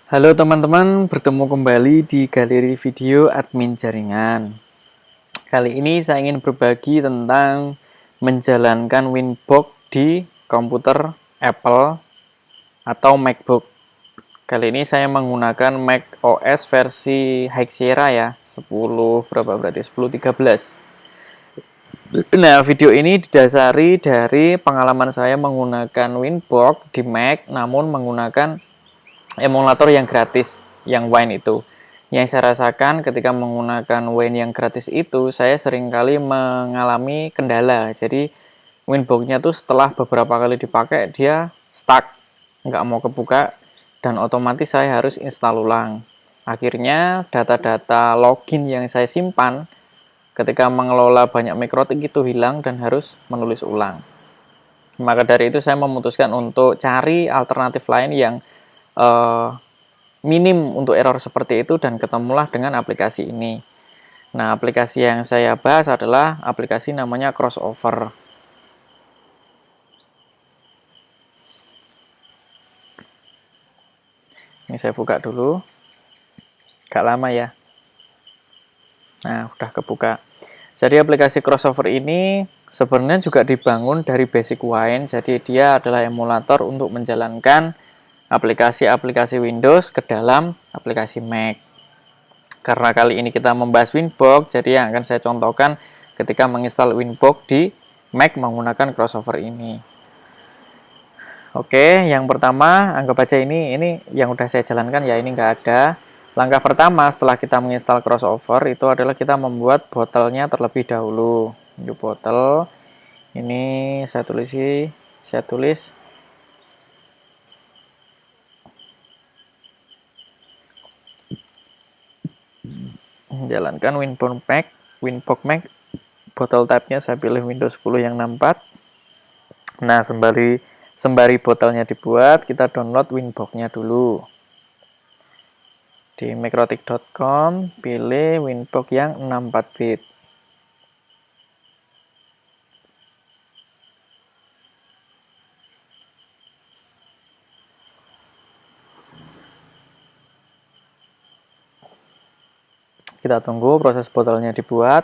Halo teman-teman, bertemu kembali di galeri video admin jaringan. Kali ini saya ingin berbagi tentang menjalankan Winbox di komputer Apple atau MacBook. Kali ini saya menggunakan Mac OS versi High Sierra ya, 10 berapa berarti 10.13. Nah, video ini didasari dari pengalaman saya menggunakan Winbox di Mac namun menggunakan emulator yang gratis, yang Wine itu. Yang saya rasakan ketika menggunakan Wine yang gratis itu, saya seringkali mengalami kendala. Jadi Winbox-nya tuh setelah beberapa kali dipakai, dia stuck, nggak mau kebuka, dan otomatis saya harus install ulang. Akhirnya data-data login yang saya simpan ketika mengelola banyak mikrotik itu hilang dan harus menulis ulang. Maka dari itu saya memutuskan untuk cari alternatif lain yang minim untuk error seperti itu dan ketemulah dengan aplikasi ini. Nah, aplikasi yang saya bahas adalah aplikasi namanya Crossover. Ini saya buka dulu. Gak lama ya. Nah, udah kebuka. Jadi aplikasi Crossover ini sebenarnya juga dibangun dari basic Wine. Jadi dia adalah emulator untuk menjalankan aplikasi-aplikasi Windows ke dalam aplikasi Mac. Karena kali ini kita membahas Winbox, jadi yang akan saya contohkan ketika menginstal Winbox di Mac menggunakan Crossover ini. Oke, yang pertama anggap aja ini yang udah saya jalankan ya, ini nggak ada. Langkah pertama setelah kita menginstal Crossover itu adalah kita membuat botolnya terlebih dahulu. New bottle. Ini saya tulis menjalankan Winbox Mac. Botol type-nya saya pilih Windows 10 yang 64. Nah, sembari botolnya dibuat, kita download Winbox-nya dulu. Di macrotik.com, pilih Winbox yang 64 bit. Kita tunggu proses botolnya dibuat.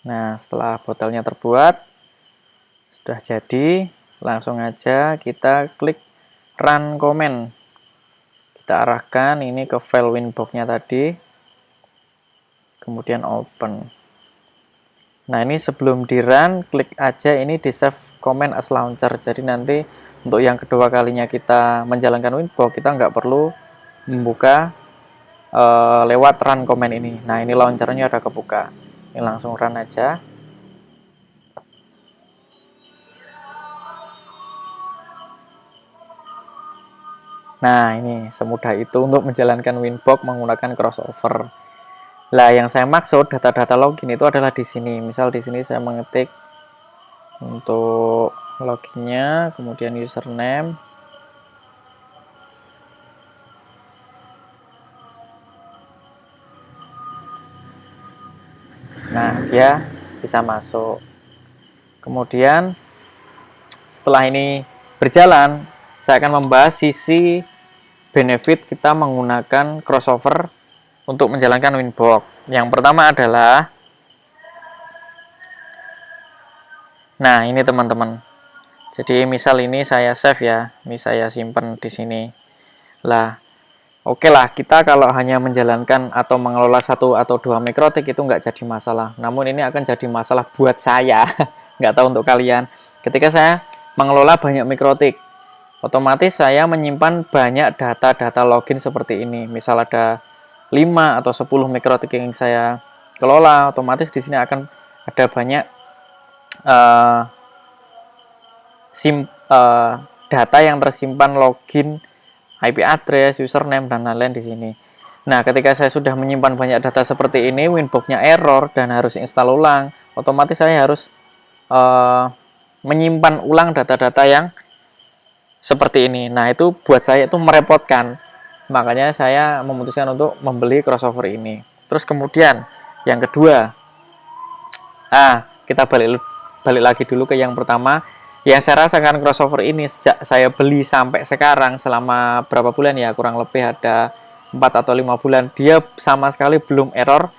Nah, setelah botolnya terbuat, sudah jadi, langsung aja kita klik Run Command. Kita arahkan ini ke file Winbox-nya tadi, kemudian Open. Nah, ini sebelum di-run, klik aja ini di Save Command as Launcher. Jadi nanti untuk yang kedua kalinya kita menjalankan Winbox, kita nggak perlu membuka lewat Run Command ini. Nah, ini launchernya udah kebuka. Ini langsung run aja. Nah, ini semudah itu untuk menjalankan Winbox menggunakan Crossover. Lah, yang saya maksud data-data login itu adalah di sini. Misal di sini saya mengetik untuk loginnya, kemudian username. Nah, dia bisa masuk. Kemudian setelah ini berjalan, saya akan membahas sisi benefit kita menggunakan Crossover untuk menjalankan Winbox. Yang pertama adalah, nah ini teman-teman. Jadi misal ini saya save ya, ini saya simpan di sini. Lah, oke lah, kita kalau hanya menjalankan atau mengelola satu atau dua mikrotik itu nggak jadi masalah. Namun ini akan jadi masalah buat saya, nggak tahu untuk kalian. Ketika saya mengelola banyak mikrotik, otomatis saya menyimpan banyak data-data login seperti ini. Misal ada 5 atau 10 mikrotik yang saya kelola, otomatis di sini akan ada banyak data yang tersimpan, login, IP address, username, dan lain-lain di sini. Nah, ketika saya sudah menyimpan banyak data seperti ini, Winbox-nya error dan harus install ulang, otomatis saya harus menyimpan ulang data-data yang seperti ini. Nah, itu buat saya itu merepotkan. Makanya saya memutuskan untuk membeli Crossover ini. Terus kemudian, Yang kedua, kita balik lagi dulu ke yang pertama. Yang saya rasakan crossover ini sejak saya beli sampai sekarang, selama berapa bulan ya, kurang lebih ada 4 atau 5 bulan, dia sama sekali belum error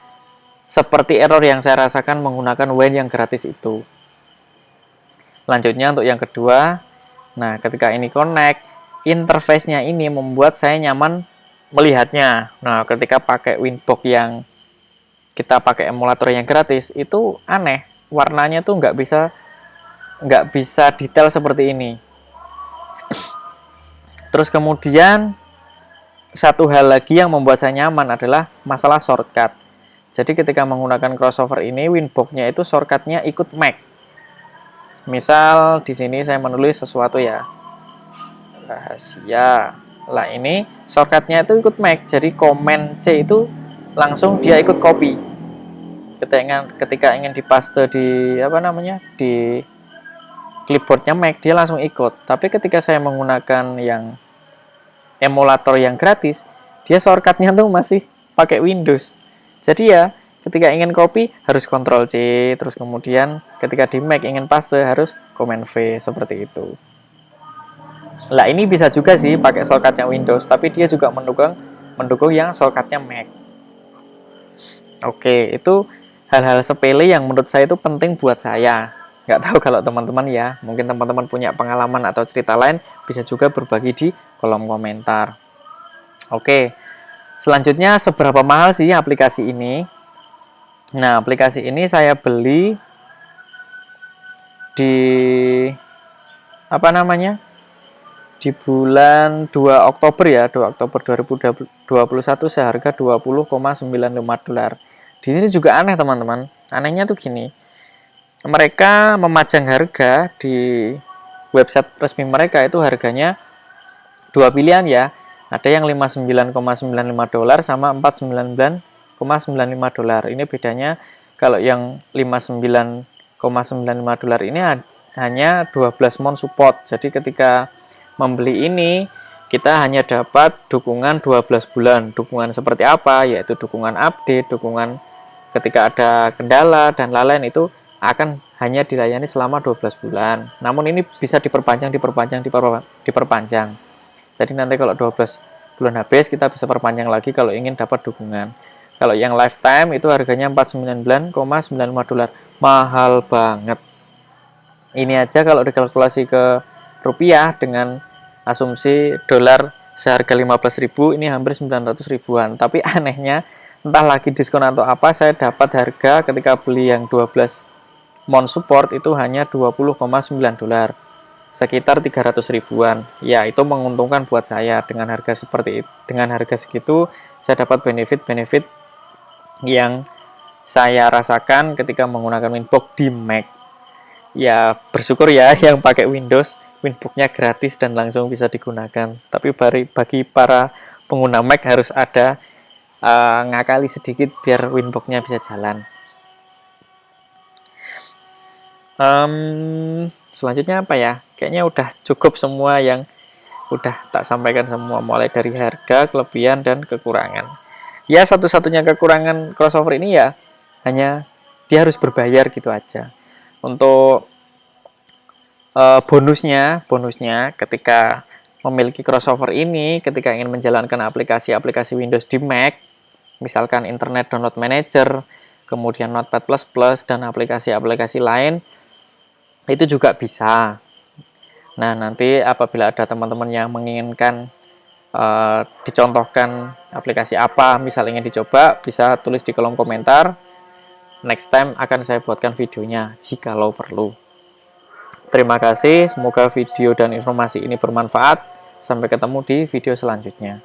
seperti error yang saya rasakan menggunakan WIN yang gratis itu. Lanjutnya untuk yang kedua, nah ketika ini connect, interface-nya ini membuat saya nyaman melihatnya. Nah ketika pakai Winbox yang kita pakai emulator yang gratis, itu aneh, warnanya tuh nggak bisa detail seperti ini. Terus kemudian satu hal lagi yang membuat saya nyaman adalah masalah shortcut. Jadi ketika menggunakan crossover ini, Winbox-nya itu shortcut-nya ikut Mac. Misal di sini saya menulis sesuatu ya, rahasia. Lah ini shortcut-nya itu ikut Mac. Jadi Command C itu langsung dia ikut copy. Ketika ingin dipaste di di clipboardnya Mac, dia langsung ikut. Tapi ketika saya menggunakan yang emulator yang gratis, dia shortcutnya tuh masih pakai Windows. Jadi ya ketika ingin copy harus Ctrl C, terus kemudian ketika di Mac ingin paste harus Command V, seperti itu. Lah ini bisa juga sih pakai shortcutnya Windows, tapi dia juga mendukung yang shortcutnya Mac. Oke, itu hal-hal sepele yang menurut saya itu penting buat saya. Nggak tahu kalau teman-teman ya, mungkin teman-teman punya pengalaman atau cerita lain, bisa juga berbagi di kolom komentar. Oke, selanjutnya seberapa mahal sih aplikasi ini? Nah, aplikasi ini saya beli di di bulan 2 Oktober ya, 2 Oktober 2021 seharga $20,95. Di sini juga aneh teman-teman. Anehnya tuh gini. Mereka memajang harga di website resmi mereka, itu harganya dua pilihan ya. Ada yang $59,95 sama $49,95. Ini bedanya, kalau yang $59,95 ini hanya 12 month support. Jadi ketika membeli ini kita hanya dapat dukungan 12 bulan. Dukungan seperti apa? Yaitu dukungan update, dukungan ketika ada kendala dan lain-lain, itu akan hanya dilayani selama 12 bulan. Namun ini bisa diperpanjang. Jadi nanti kalau 12 bulan habis, kita bisa perpanjang lagi kalau ingin dapat dukungan. Kalau yang lifetime itu harganya $49,95. Mahal banget. Ini aja kalau dikalkulasi ke rupiah dengan asumsi dolar seharga 15.000, ini hampir 900 ribuan. Tapi anehnya, entah lagi diskon atau apa, saya dapat harga ketika beli yang 12 month support itu hanya $20,9, sekitar 300 ribuan. Ya, itu menguntungkan buat saya. Dengan harga segitu saya dapat benefit yang saya rasakan ketika menggunakan Winbox di Mac. Ya, bersyukur ya yang pakai Windows, Winbox-nya gratis dan langsung bisa digunakan. Tapi bagi para pengguna Mac harus ada ngakali sedikit biar Winbox-nya bisa jalan. Selanjutnya apa ya? Kayaknya udah cukup semua yang udah tak sampaikan semua, mulai dari harga, kelebihan, dan kekurangan. Ya, satu-satunya kekurangan crossover ini ya hanya dia harus berbayar gitu aja. Untuk bonusnya ketika memiliki crossover ini, ketika ingin menjalankan aplikasi-aplikasi Windows di Mac, misalkan Internet Download Manager, kemudian Notepad++, dan aplikasi-aplikasi lain, itu juga bisa. Nah, nanti apabila ada teman-teman yang menginginkan dicontohkan aplikasi apa, misal ingin dicoba, bisa tulis di kolom komentar. Next time akan saya buatkan videonya jikalau perlu. Terima kasih, semoga video dan informasi ini bermanfaat. Sampai ketemu di video selanjutnya.